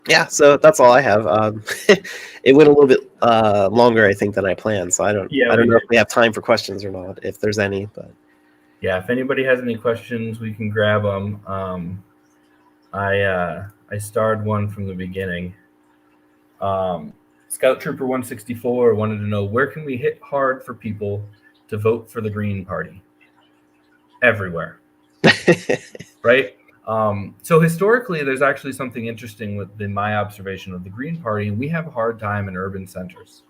Yeah, so that's all I have. It went a little bit longer, I think, than I planned. So Yeah, I we don't know did. if we have time for questions or not, if there's any. But Yeah, if anybody has any questions, we can grab them. I starred one from the beginning. Um, Scout Trooper 164 wanted to know where can we hit hard for people to vote for the Green Party? Everywhere, right? So historically, there's actually something interesting within my observation of the Green Party, and we have a hard time in urban centers.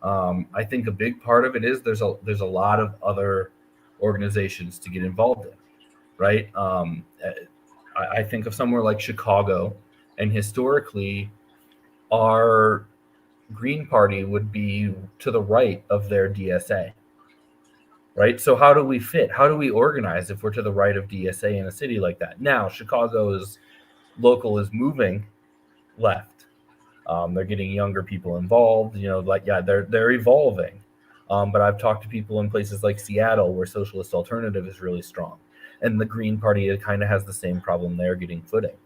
I think a big part of it is there's a lot of other organizations to get involved in, right? I think of somewhere like Chicago, and historically, our Green Party would be to the right of their DSA, right? So how do we fit? How do we organize if we're to the right of DSA in a city like that? Now, Chicago's local is moving left. They're getting younger people involved. Like yeah, they're evolving. But I've talked to people in places like Seattle where socialist alternative is really strong, and the Green Party kind of has the same problem there, getting footing,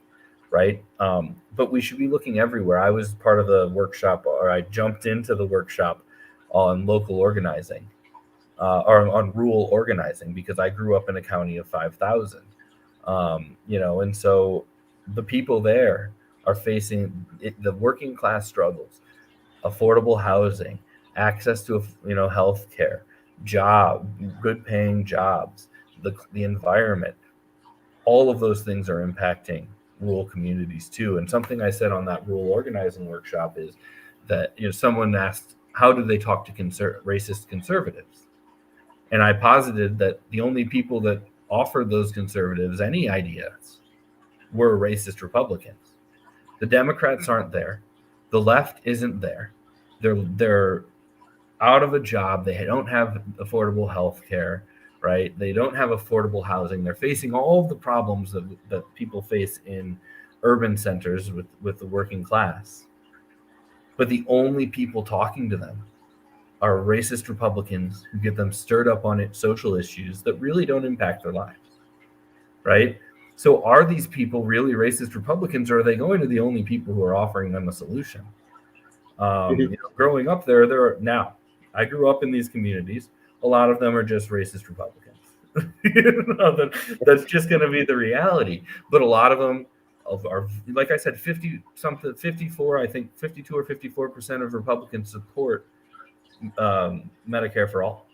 right? But we should be looking everywhere. I was part of the workshop, or I jumped into the workshop on local organizing, or on rural organizing, because I grew up in a county of 5,000. And so the people there are facing the working class struggles, affordable housing, access to health care, job, good paying jobs, the environment. All of those things are impacting rural communities too. And something I said on that rural organizing workshop is that someone asked, how do they talk to racist conservatives? And I posited that the only people that offered those conservatives any ideas were racist Republicans. The Democrats aren't there. The left isn't there. They're out of a job. They don't have affordable health care, right? They don't have affordable housing. They're facing all of the problems that people face in urban centers with the working class. But the only people talking to them are racist Republicans who get them stirred up on social issues that really don't impact their lives, right? So are these people really racist Republicans, or are they going to the only people who are offering them a solution? Growing up there are now. I grew up in these communities. A lot of them are just racist Republicans. That's just going to be the reality. But a lot of them are, like I said, 50 something, 54. I think 52 or 54% of Republicans support Medicare for all.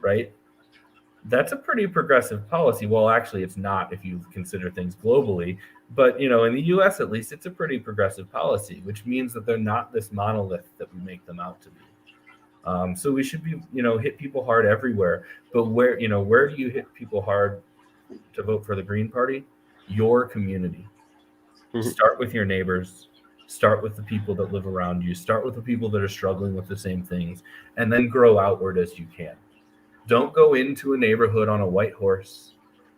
Right? That's a pretty progressive policy. Well, actually, it's not if you consider things globally, but in the U.S. at least, it's a pretty progressive policy, which means that they're not this monolith that we make them out to be. So we should be, hit people hard everywhere. But where do you hit people hard to vote for the Green Party? Your community. Start with your neighbors. Start with the people that live around you. Start with the people that are struggling with the same things, and then grow outward as you can. Don't go into a neighborhood on a white horse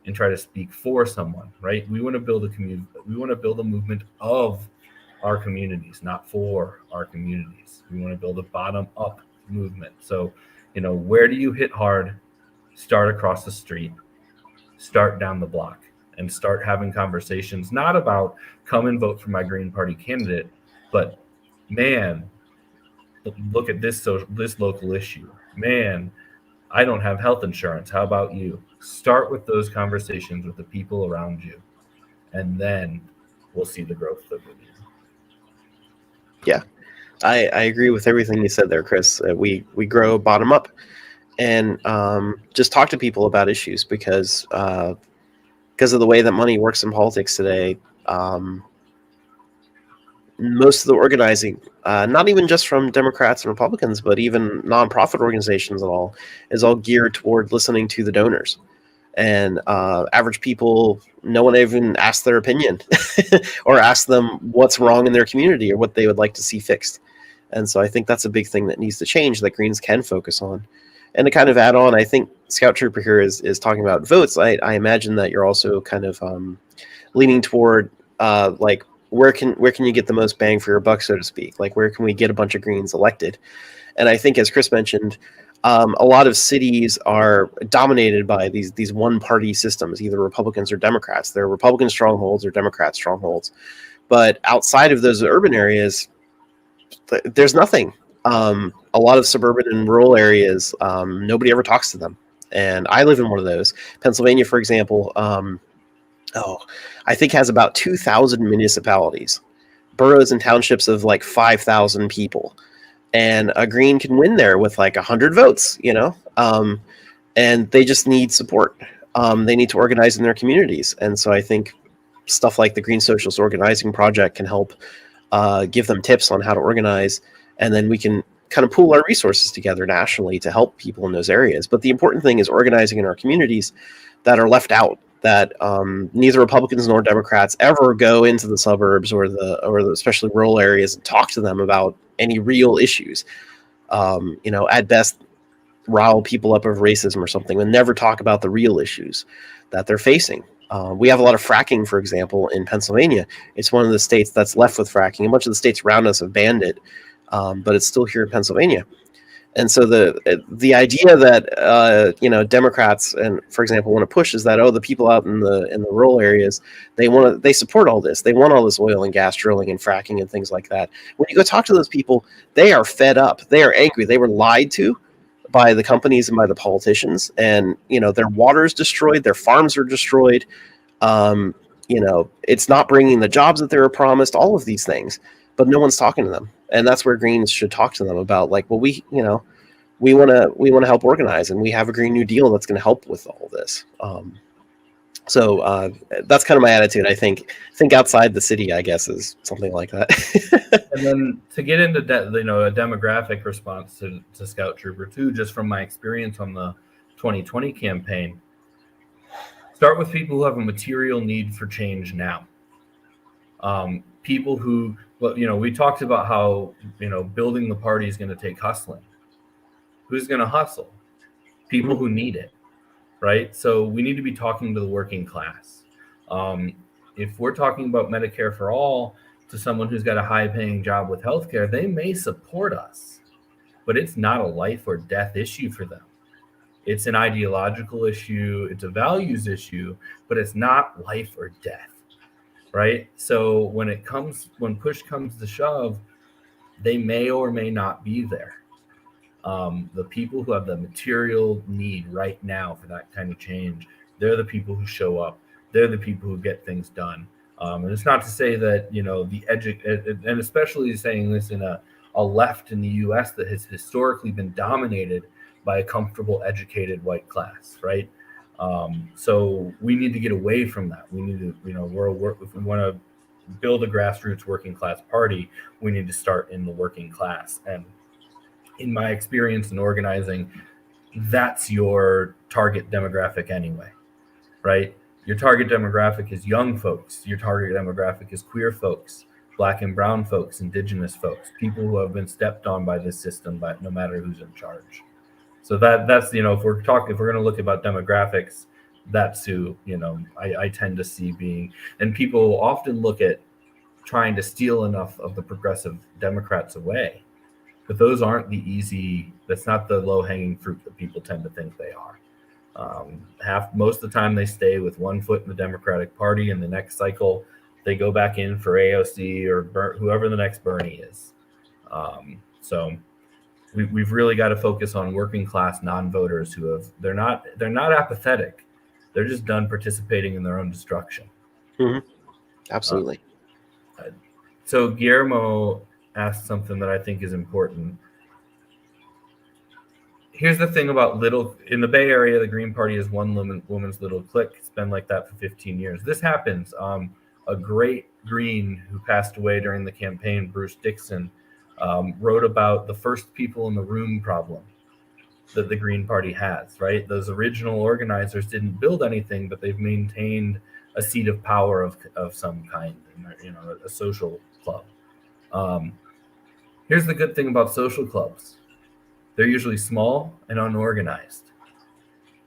and try to speak for someone, right? We want to build a community. We want to build a movement of our communities, not for our communities. We want to build a bottom up movement. So, where do you hit hard? Start across the street, start down the block, and start having conversations, not about come and vote for my Green Party candidate, but man, look at this local issue. Man, I don't have health insurance. How about you? Start with those conversations with the people around you, and then we'll see the growth that we need. yeah, I agree with everything you said there, Chris. We grow bottom up, and just talk to people about issues because of the way that money works in politics today. Most of the organizing, not even just from Democrats and Republicans, but even nonprofit organizations and all, is all geared toward listening to the donors. And average people, no one even asks their opinion or asks them what's wrong in their community or what they would like to see fixed. And so I think that's a big thing that needs to change that Greens can focus on. And to kind of add on, I think Scout Trooper here is talking about votes. I imagine that you're also kind of leaning toward like where can you get the most bang for your buck, so to speak? Like where can we get a bunch of Greens elected? And I think, as Chris mentioned, a lot of cities are dominated by these one party systems, either Republicans or Democrats. They're Republican strongholds or Democrat strongholds, But outside of those urban areas, there's nothing. A lot of suburban and rural areas, nobody ever talks to them. And I live in one of those. Pennsylvania, for example, I think has about 2,000 municipalities, boroughs and townships of like 5,000 people. And a Green can win there with like 100 votes, and they just need support. They need to organize in their communities. And so I think stuff like the Green Socialist Organizing Project can help give them tips on how to organize. And then we can kind of pool our resources together nationally to help people in those areas. But the important thing is organizing in our communities that are left out, that neither Republicans nor Democrats ever go into the suburbs or the especially rural areas and talk to them about any real issues. At best, rile people up of racism or something, and never talk about the real issues that they're facing. We have a lot of fracking, for example, in Pennsylvania. It's one of the states that's left with fracking. A bunch of the states around us have banned it, but it's still here in Pennsylvania. And so the idea that Democrats and, for example, want to push is that the people out in the rural areas, they support all this. They want all this oil and gas drilling and fracking and things like that. When you go talk to those people, they are fed up. They are angry. They were lied to by the companies and by the politicians, and their water is destroyed, their farms are destroyed. It's not bringing the jobs that they were promised. All of these things, but no one's talking to them, and that's where Greens should talk to them about, like, well, we want to help organize, and we have a Green New Deal that's going to help with all this. So that's kind of my attitude. I think outside the city, I guess, is something like that. And then to get into a demographic response to Scout Trooper 2, just from my experience on the 2020 campaign, start with people who have a material need for change now. People who, we talked about how building the party is going to take hustling. Who's going to hustle? People who need it. Right? So we need to be talking to the working class. If we're talking about Medicare for all to someone who's got a high-paying job with healthcare, they may support us, but it's not a life or death issue for them. It's an ideological issue. It's a values issue, but it's not life or death, right? So when push comes to shove, they may or may not be there. The people who have the material need right now for that kind of change, they're the people who show up. They're the people who get things done. And it's not to say that, and especially saying this in a left in the U.S. that has historically been dominated by a comfortable, educated white class, right? So we need to get away from that. We need to, if we want to build a grassroots working class party, we need to start in the working class. And in my experience in organizing, that's your target demographic anyway, right? Your target demographic is young folks. Your target demographic is queer folks, Black and brown folks, Indigenous folks, people who have been stepped on by this system, but no matter who's in charge. So that's, if we're going to look about demographics, that's who, I tend to see being, and people often look at trying to steal enough of the progressive Democrats away. But those aren't that's not the low-hanging fruit that people tend to think they are. Most of the time they stay with one foot in the Democratic Party, and the next cycle they go back in for AOC or whoever the next Bernie is. So we've really got to focus on working class non-voters they're not apathetic. They're just done participating in their own destruction. Mm-hmm. Absolutely. So Guillermo asked something that I think is important. Here's the thing about in the Bay Area, the Green Party is one woman's little clique. It's been like that for 15 years. This happens. A great Green who passed away during the campaign, Bruce Dixon, wrote about the first people in the room problem that the Green Party has, right? Those original organizers didn't build anything, but they've maintained a seat of power of some kind, a social club. Here's the good thing about social clubs. They're usually small and unorganized,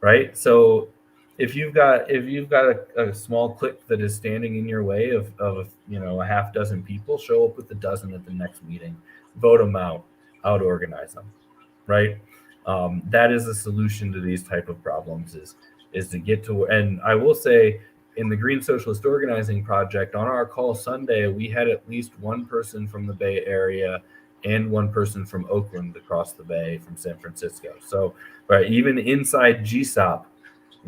right? So if you've got a small clique that is standing in your way of a half dozen people, show up with a dozen at the next meeting, vote them out organize them, right? That is the solution to these type of problems is to get to, and I will say in the Green Socialist Organizing Project, on our call Sunday, we had at least one person from the Bay Area and one person from Oakland across the Bay from San Francisco. So, right, even inside GSOP,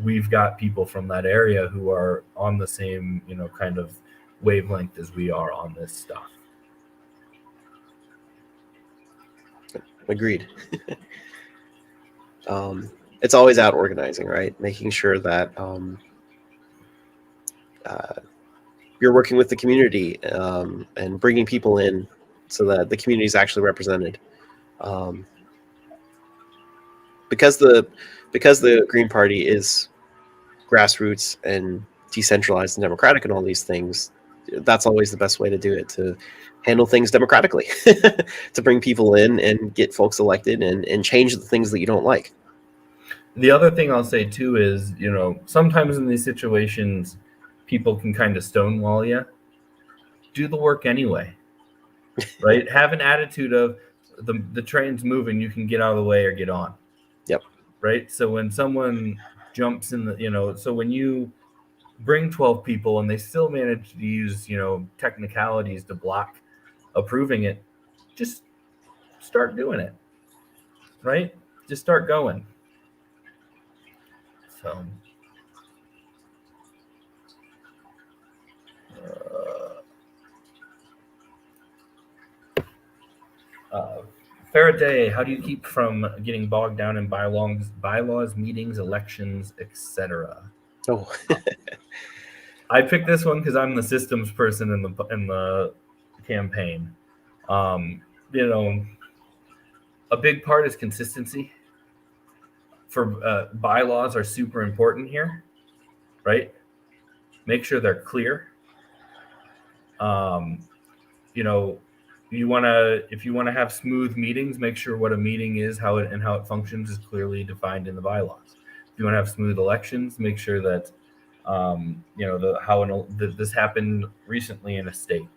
we've got people from that area who are on the same, kind of wavelength as we are on this stuff. Agreed. It's always out organizing, right? Making sure that you're working with the community and bringing people in so that the community is actually represented. Because the Green Party is grassroots and decentralized and democratic and all these things, that's always the best way to do it, to handle things democratically, to bring people in and get folks elected and change the things that you don't like. The other thing I'll say too is, sometimes in these situations, people can kind of stonewall you. Do the work anyway, right? Have an attitude of the train's moving, you can get out of the way or get on. Yep. Right. So when someone jumps in so when you bring 12 people and they still manage to use, technicalities to block approving it, just start doing it, right? Just start going. So Faraday, how do you keep from getting bogged down in bylaws, meetings, elections, etc.? Oh, I picked this one because I'm the systems person in the campaign. A big part is consistency. For bylaws are super important here, right? Make sure they're clear. If you want to have smooth meetings, make sure what a meeting is, how it functions is clearly defined in the bylaws. If you want to have smooth elections, make sure that this happened recently in a state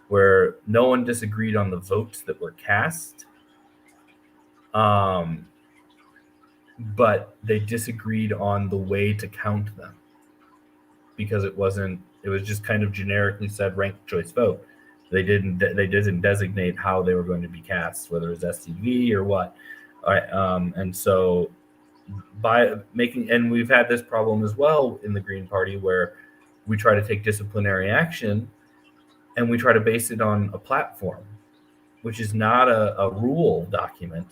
where no one disagreed on the votes that were cast, but they disagreed on the way to count them, because it was just kind of generically said ranked choice vote. They didn't designate how they were going to be cast, whether it was SCV or what. And so and we've had this problem as well in the Green Party, where we try to take disciplinary action and we try to base it on a platform, which is not a rule document,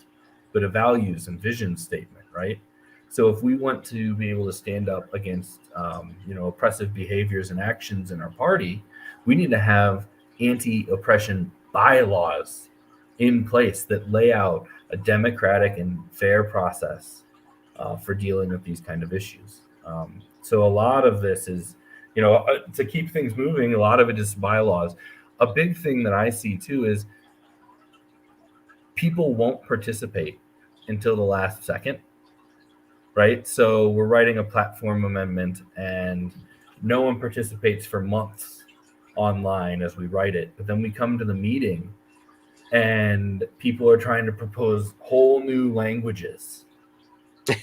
but a values and vision statement, right? So if we want to be able to stand up against oppressive behaviors and actions in our party, we need to have anti-oppression bylaws in place that lay out a democratic and fair process for dealing with these kind of issues. So a lot of this is, to keep things moving, a lot of it is bylaws. A big thing that I see too is people won't participate until the last second, right? So we're writing a platform amendment and no one participates for months online as we write it, but then we come to the meeting and people are trying to propose whole new languages,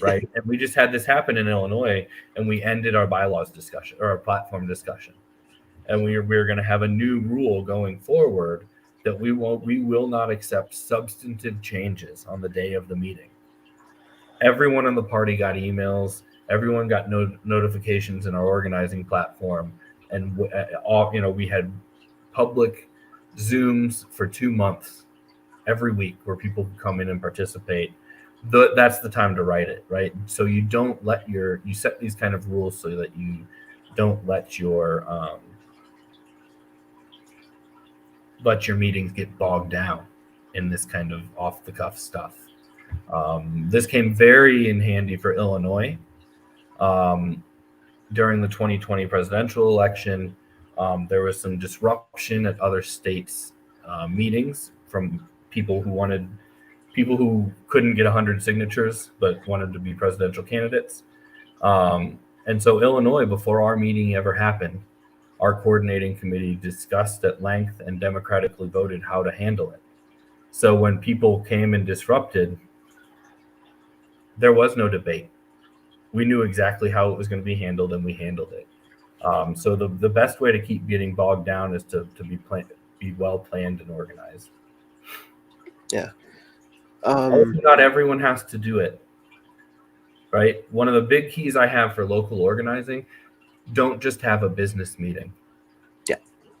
right? And we just had this happen in Illinois, and we ended our bylaws discussion or our platform discussion, and we're going to have a new rule going forward that we will not accept substantive changes on the day of the meeting. Everyone in the party got emails, everyone got notifications in our organizing platform. And we had public Zooms for 2 months every week where people could come in and participate. That's the time to write it, right? So you don't you set these kind of rules so that you don't let your meetings get bogged down in this kind of off the cuff stuff. This came very in handy for Illinois. During the 2020 presidential election, there was some disruption at other states' meetings from people who couldn't get 100 signatures but wanted to be presidential candidates. And so Illinois, before our meeting ever happened, our coordinating committee discussed at length and democratically voted how to handle it. So when people came and disrupted, there was no debate. We knew exactly how it was going to be handled, and we handled it. So the best way to keep getting bogged down is to be well planned and organized. Yeah. Also, not everyone has to do it, right? One of the big keys I have for local organizing: don't just have a business meeting. Yeah.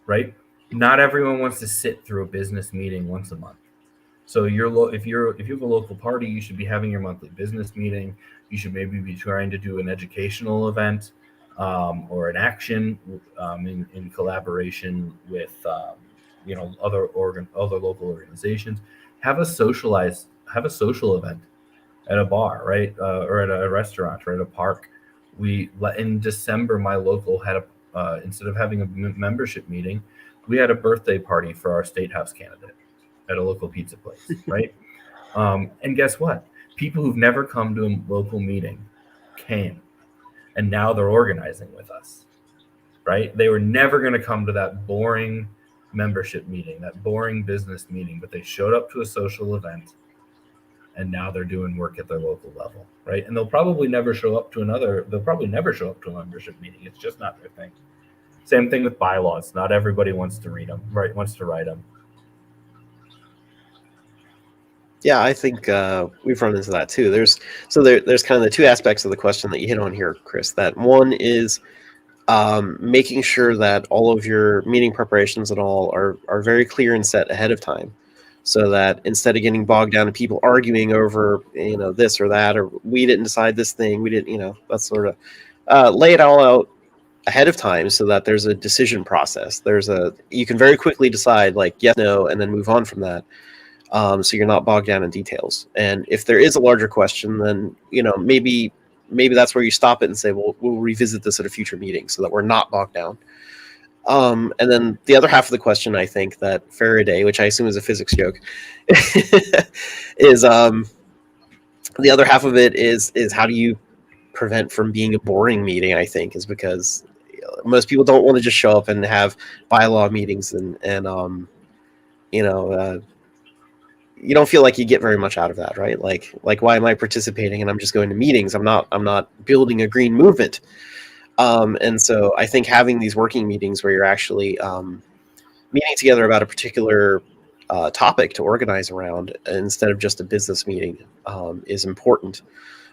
Right. Not everyone wants to sit through a business meeting once a month. So if you have a local party, you should be having your monthly business meeting. You should maybe be trying to do an educational event or an action in collaboration with other local organizations. Have a social event at a bar, right, or at a restaurant or at a park. In December, my local had instead of having a membership meeting, we had a birthday party for our state house candidate at a local pizza place, right? And guess what? People who've never come to a local meeting came, and now they're organizing with us, right? They were never going to come to that boring membership meeting, that boring business meeting, but they showed up to a social event, and now they're doing work at their local level, right? And they'll probably never show up to a membership meeting. It's just not their thing. Same thing with bylaws. Not everybody wants to read them, right? Wants to write them. Yeah, I think we've run into that too. There's kind of the two aspects of the question that you hit on here, Chris. That one is making sure that all of your meeting preparations and all are very clear and set ahead of time, so that instead of getting bogged down in people arguing over this or that, or we didn't decide this thing, we didn't, that sort of lay it all out ahead of time, so that there's a decision process. You can very quickly decide like yes, no, and then move on from that. So you're not bogged down in details. And if there is a larger question, then maybe that's where you stop it and say, well, we'll revisit this at a future meeting, so that we're not bogged down. And then the other half of the question, I think that Faraday, which I assume is a physics joke, is the other half of it is how do you prevent from being a boring meeting? I think is because most people don't want to just show up and have bylaw meetings and you don't feel like you get very much out of that, right? Like why am I participating and I'm just going to meetings? I'm not building a green movement. And so I think having these working meetings where you're actually meeting together about a particular topic to organize around instead of just a business meeting is important.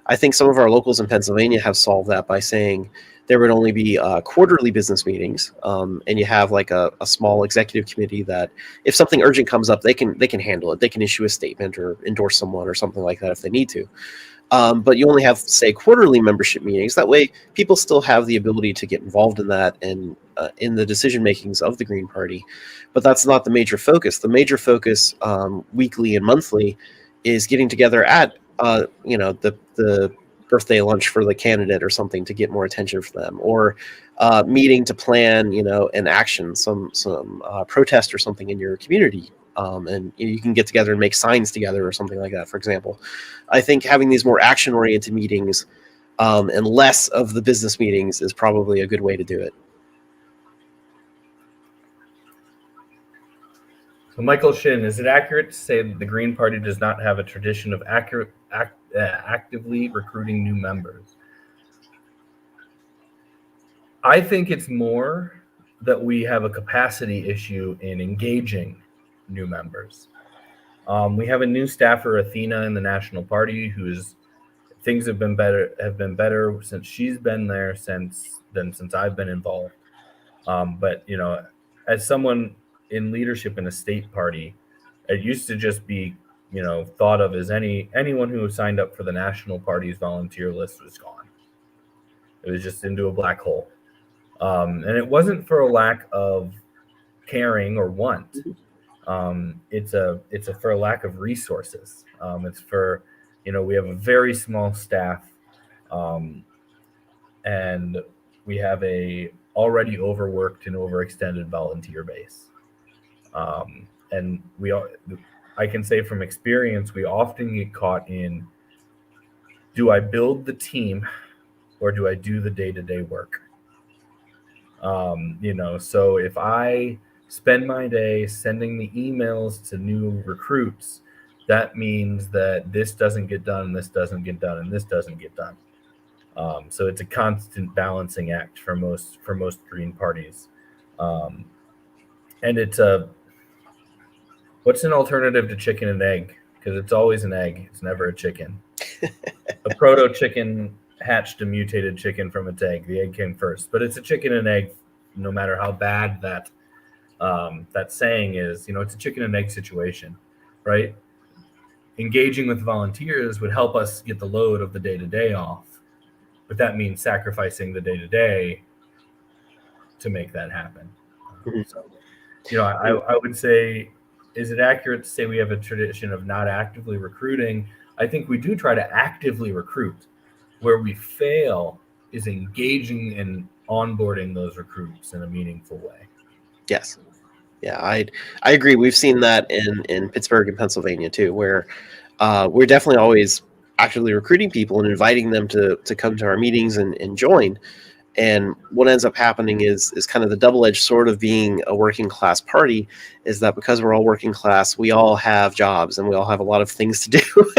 I think some of our locals in Pennsylvania have solved that by saying there would only be quarterly business meetings, and you have like a small executive committee that if something urgent comes up, they can handle it. They can issue a statement or endorse someone or something like that if they need to. But you only have, say, quarterly membership meetings. That way, people still have the ability to get involved in that and in the decision makings of the Green Party. But that's not the major focus. The major focus, weekly and monthly, is getting together at the birthday lunch for the candidate or something to get more attention for them, or meeting to plan an action, some protest or something in your community. And you can get together and make signs together or something like that, for example. I think having these more action-oriented meetings and less of the business meetings is probably a good way to do it. So Michael Shin, is it accurate to say that the Green Party does not have a tradition of actively recruiting new members? I think it's more that we have a capacity issue in engaging new members. We have a new staffer, Athena, in the National Party, things have been better since she's been there since I've been involved. But as someone in leadership in a state party, it used to just be thought of as anyone who signed up for the National Party's volunteer list was gone. It was just into a black hole, and it wasn't for a lack of caring or want. It's for a lack of resources. It's for we have a very small staff, and we have a already overworked and overextended volunteer base. And I can say from experience, we often get caught in, do I build the team or do I do the day-to-day work? So if I spend my day sending the emails to new recruits, that means that this doesn't get done, and this doesn't get done, and this doesn't get done. So it's a constant balancing act for most green parties. And it's what's an alternative to chicken and egg? Because it's always an egg. It's never a chicken. A proto chicken hatched a mutated chicken from its egg. The egg came first, but it's a chicken and egg. No matter how bad that saying is, it's a chicken and egg situation, right? Engaging with volunteers would help us get the load of the day-to-day off, but that means sacrificing the day-to-day to make that happen. So, I would say, is it accurate to say we have a tradition of not actively recruiting? I think we do try to actively recruit. Where we fail is engaging and onboarding those recruits in a meaningful way. Yes. Yeah, I agree. We've seen that in Pittsburgh and Pennsylvania too, where we're definitely always actively recruiting people and inviting them to come to our meetings and join. And what ends up happening is kind of the double-edged sword of being a working class party is that because we're all working class, we all have jobs and we all have a lot of things to do.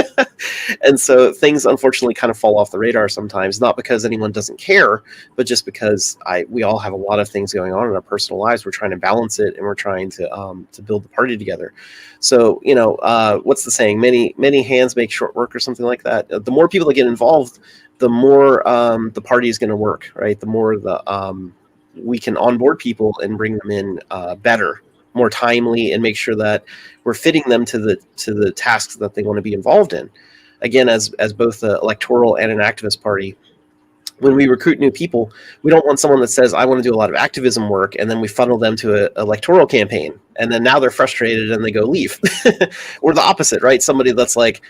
And so things unfortunately kind of fall off the radar sometimes, not because anyone doesn't care, but just because we all have a lot of things going on in our personal lives. We're trying to balance it and we're trying to build the party together. So, what's the saying? Many hands make short work or something like that. The more people that get involved, the more the party is going to work, right? The more we can onboard people and bring them in better, more timely, and make sure that we're fitting them to the tasks that they want to be involved in. Again, as both an electoral and an activist party, when we recruit new people, we don't want someone that says, I want to do a lot of activism work, and then we funnel them to an electoral campaign, and then now they're frustrated and they go leave. Or the opposite, right? Somebody that's like,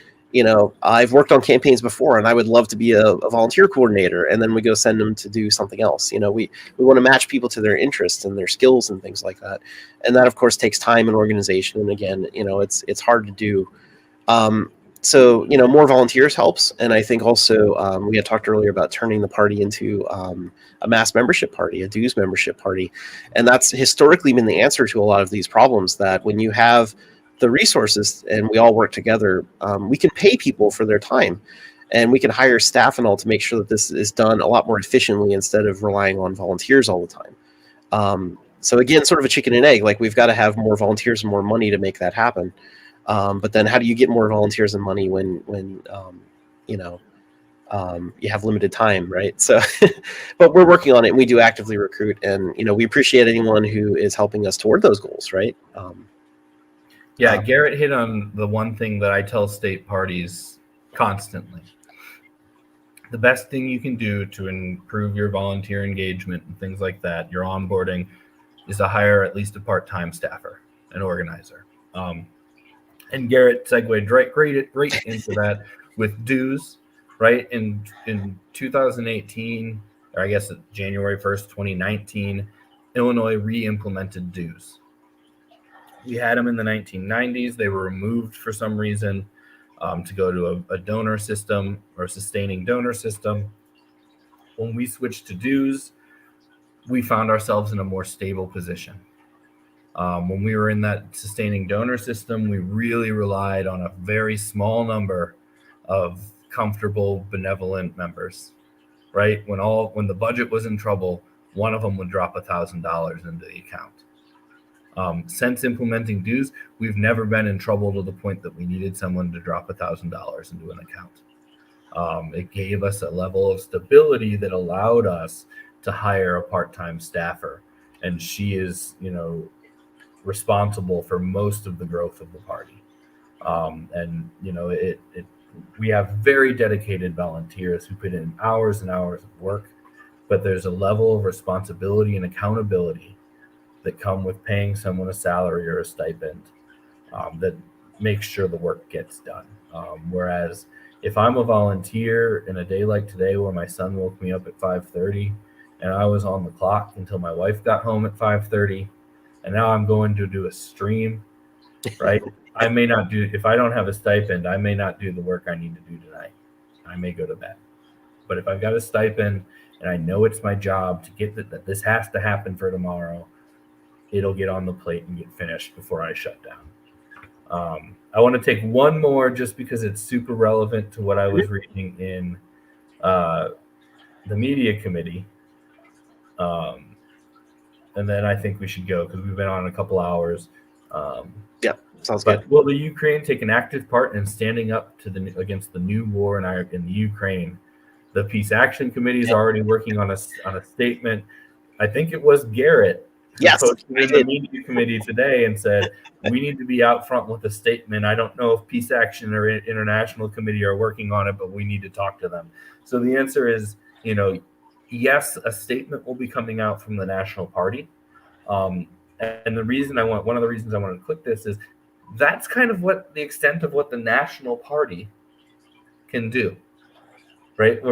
I've worked on campaigns before and I would love to be a volunteer coordinator, and then we go send them to do something else. We want to match people to their interests and their skills and things like that. And that of course takes time and organization. And again, it's hard to do. So, more volunteers helps. And I think also we had talked earlier about turning the party into a mass membership party, a dues membership party. And that's historically been the answer to a lot of these problems, that when you have the resources and we all work together, we can pay people for their time, and we can hire staff and all to make sure that this is done a lot more efficiently instead of relying on volunteers all the time. So again, sort of a chicken and egg, like we've got to have more volunteers and more money to make that happen. But then how do you get more volunteers and money when you have limited time, right? So, but we're working on it, and we do actively recruit, and, we appreciate anyone who is helping us toward those goals, right? Garrett hit on the one thing that I tell state parties constantly. The best thing you can do to improve your volunteer engagement and things like that, your onboarding, is to hire at least a part-time staffer, an organizer. And Garrett segued right into that with dues, right? In 2018, or I guess January 1st, 2019, Illinois re-implemented dues. We had them in the 1990s. They were removed for some reason to go to a donor system, or a sustaining donor system. When we switched to dues, we found ourselves in a more stable position. When we were in that sustaining donor system, we really relied on a very small number of comfortable, benevolent members, right? When the budget was in trouble, one of them would drop $1,000 into the account. Since implementing dues, we've never been in trouble to the point that we needed someone to drop $1,000 into an account. It gave us a level of stability that allowed us to hire a part-time staffer, and she is, responsible for most of the growth of the party. We have very dedicated volunteers who put in hours and hours of work, but there's a level of responsibility and accountability that come with paying someone a salary or a stipend that makes sure the work gets done. Whereas if I'm a volunteer in a day like today, where my son woke me up at 5:30 and I was on the clock until my wife got home at 5:30, and now I'm going to do a stream, right? I may not do, if I don't have a stipend, I may not do the work I need to do tonight. I may go to bed. But if I've got a stipend and I know it's my job to get that this has to happen for tomorrow, it'll get on the plate and get finished before I shut down. I want to take one more just because it's super relevant to what I was reading in the media committee, and then I think we should go because we've been on a couple hours. Yeah, sounds good. But will the Ukraine take an active part in standing up to against the new war in the Ukraine? The Peace Action Committee is already working on a statement. I think it was Garrett who posted in the media committee today and said, we need to be out front with a statement. I don't know if Peace Action or International Committee are working on it, but we need to talk to them. So the answer is, yes, a statement will be coming out from the National Party. And one of the reasons I wanted to click this is that's kind of what the extent of what the National Party can do. Right,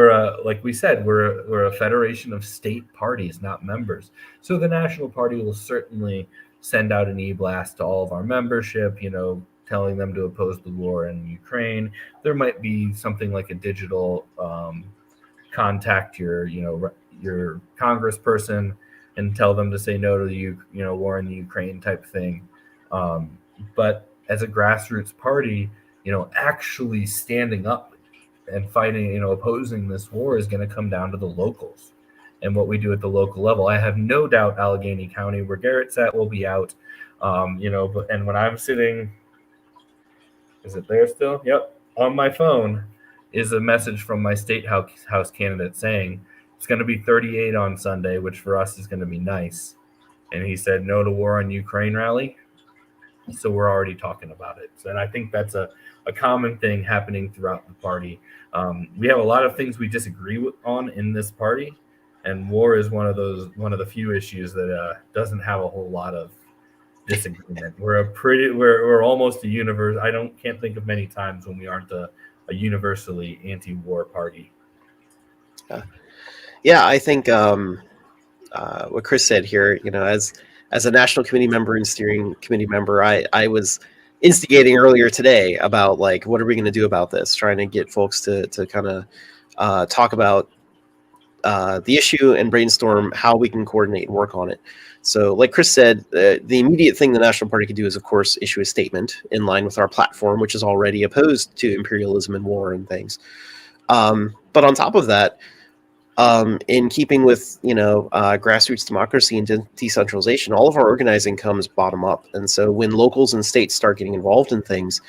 like we said, we're a federation of state parties, not members. So the National Party will certainly send out an e-blast to all of our membership, telling them to oppose the war in Ukraine. There might be something like a digital contact your congressperson and tell them to say no to the war in the Ukraine type thing. But as a grassroots party, actually standing up and fighting, opposing this war is going to come down to the locals and what we do at the local level. I have no doubt Allegheny County, where Garrett's at, will be out. And when I'm sitting, is it there still? Yep. On my phone is a message from my state house candidate saying it's going to be 38 on Sunday, which for us is going to be nice. And he said no to war on Ukraine rally. So we're already talking about it. And I think that's a common thing happening throughout the party. We have a lot of things we disagree on in this party, and war is one of the few issues that doesn't have a whole lot of disagreement. We're almost a universe. Can't think of many times when we aren't a universally anti-war party. Yeah, I think what Chris said here, as a national committee member and steering committee member, I was instigating earlier today about what are we going to do about this, trying to get folks to kind of talk about the issue and brainstorm how we can coordinate and work on it. So like Chris said, the immediate thing the National Party could do is, of course, issue a statement in line with our platform, which is already opposed to imperialism and war and things. But on top of that, in keeping with grassroots democracy and decentralization, all of our organizing comes bottom up. And so when locals and states start getting involved in things,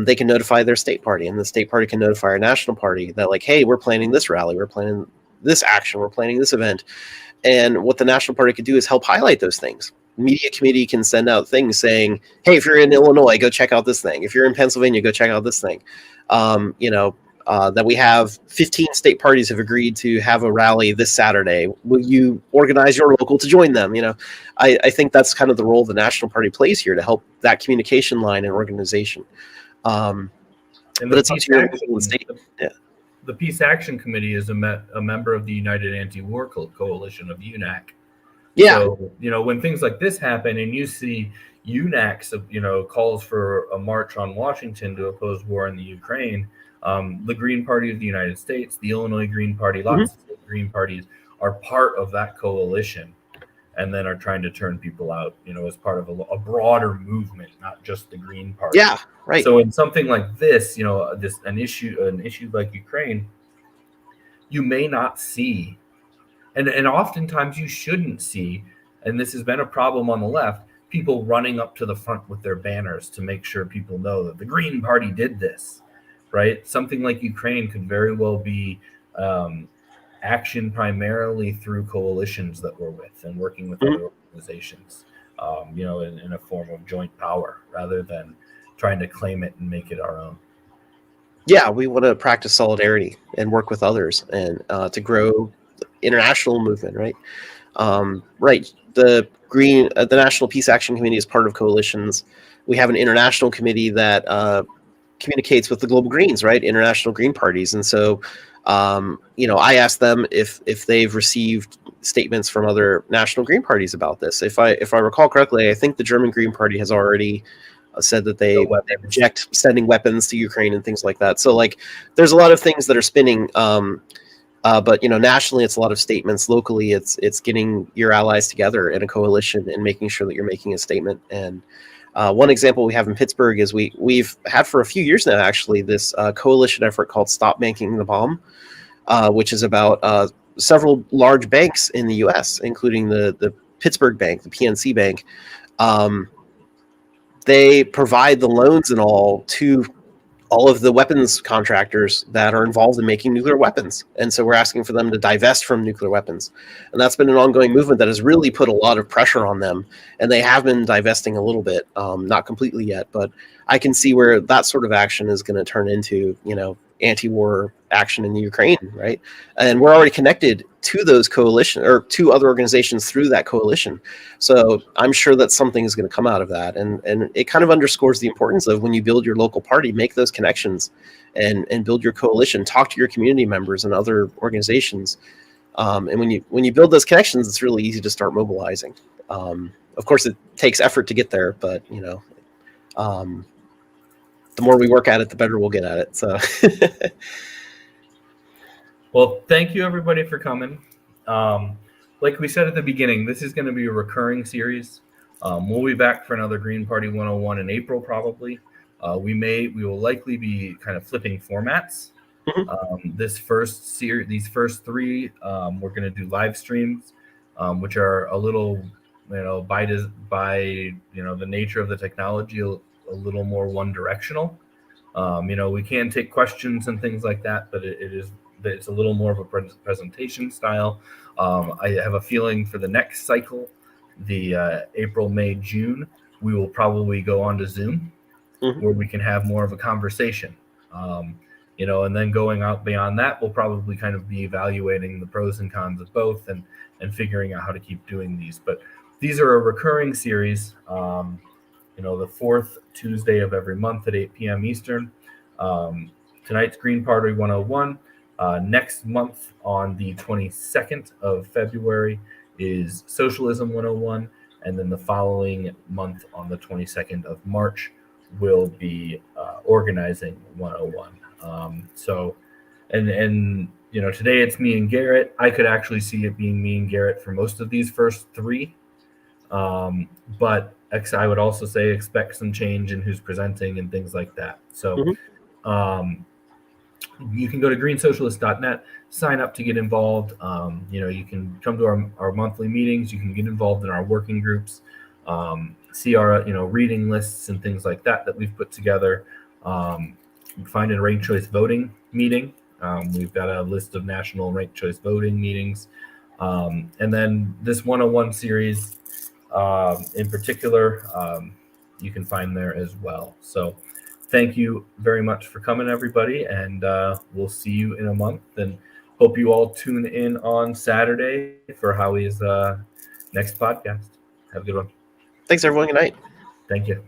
they can notify their state party, and the state party can notify our national party that hey, we're planning this rally, we're planning this action, we're planning this event. And what the national party could do is help highlight those things. Media committee can send out things saying, hey, if you're in Illinois, go check out this thing. If you're in Pennsylvania, go check out this thing. That we have 15 state parties have agreed to have a rally this Saturday. Will you organize your local to join them? I think that's kind of the role the National Party plays here, to help that communication line and organization. But it's easier in the state. Yeah. The Peace Action Committee is a member of the United Anti-War Coalition of UNAC. Yeah. So, when things like this happen and you see UNAC, calls for a march on Washington to oppose war in the Ukraine, the Green Party of the United States, the Illinois Green Party, lots of Green parties are part of that coalition, and then are trying to turn people out, as part of a broader movement, not just the Green Party. Yeah, right. So in something like this, an issue like Ukraine, you may not see, and oftentimes you shouldn't see, and this has been a problem on the left, people running up to the front with their banners to make sure people know that the Green Party did this. Right, something like Ukraine could very well be action primarily through coalitions that we're with and working with other organizations, in a form of joint power rather than trying to claim it and make it our own. Yeah, we want to practice solidarity and work with others and to grow the international movement. Right, right. The National Peace Action Committee is part of coalitions. We have an international committee that communicates with the Global Greens, right? International Green parties. And so, I asked them if they've received statements from other national Green parties about this. If I recall correctly, I think the German Green Party has already said that they reject sending weapons to Ukraine and things like that. So there's a lot of things that are spinning. But nationally, it's a lot of statements. Locally, it's getting your allies together in a coalition and making sure that you're making a statement. And one example we have in Pittsburgh is we've had for a few years now, actually, this coalition effort called Stop Making the Bomb, which is about several large banks in the U.S., including the Pittsburgh Bank, the PNC Bank. They provide the loans and all to all of the weapons contractors that are involved in making nuclear weapons. And so we're asking for them to divest from nuclear weapons. And that's been an ongoing movement that has really put a lot of pressure on them. And they have been divesting a little bit, not completely yet, but I can see where that sort of action is going to turn into, anti-war action in the Ukraine, right? And we're already connected to those coalition or to other organizations through that coalition. So I'm sure that something is going to come out of that. And it kind of underscores the importance of when you build your local party, make those connections and build your coalition, talk to your community members and other organizations. And when you build those connections, it's really easy to start mobilizing. Of course, it takes effort to get there, but the more we work at it, the better we'll get at it. So, well, thank you everybody for coming. Like we said at the beginning, this is going to be a recurring series. We'll be back for another Green Party 101 in April, probably. We will likely be kind of flipping formats. These first three, we're going to do live streams, which are a little, by the nature of the technology, a little more one directional. We can take questions and things like that, but it's a little more of a presentation style. I have a feeling for the next cycle, the April, May, June, we will probably go on to Zoom, where we can have more of a conversation. And then going out beyond that, we'll probably kind of be evaluating the pros and cons of both and figuring out how to keep doing these. But these are a recurring series. The fourth Tuesday of every month at 8 p.m. Eastern. Tonight's Green Party 101. Next month on the 22nd of February is Socialism 101. And then the following month on the 22nd of March will be Organizing 101. Today it's me and Garrett. I could actually see it being me and Garrett for most of these first three. But I would also say expect some change in who's presenting and things like that. So you can go to greensocialist.net, sign up to get involved. You can come to our monthly meetings. You can get involved in our working groups, see our reading lists and things like that we've put together. You can find a ranked choice voting meeting. We've got a list of national ranked choice voting meetings. And then this 101 series, in particular, you can find there as well. So thank you very much for coming, everybody, and we'll see you in a month, and hope you all tune in on Saturday for Howie's next podcast. Have a good one. Thanks, everyone. Good night. Thank you.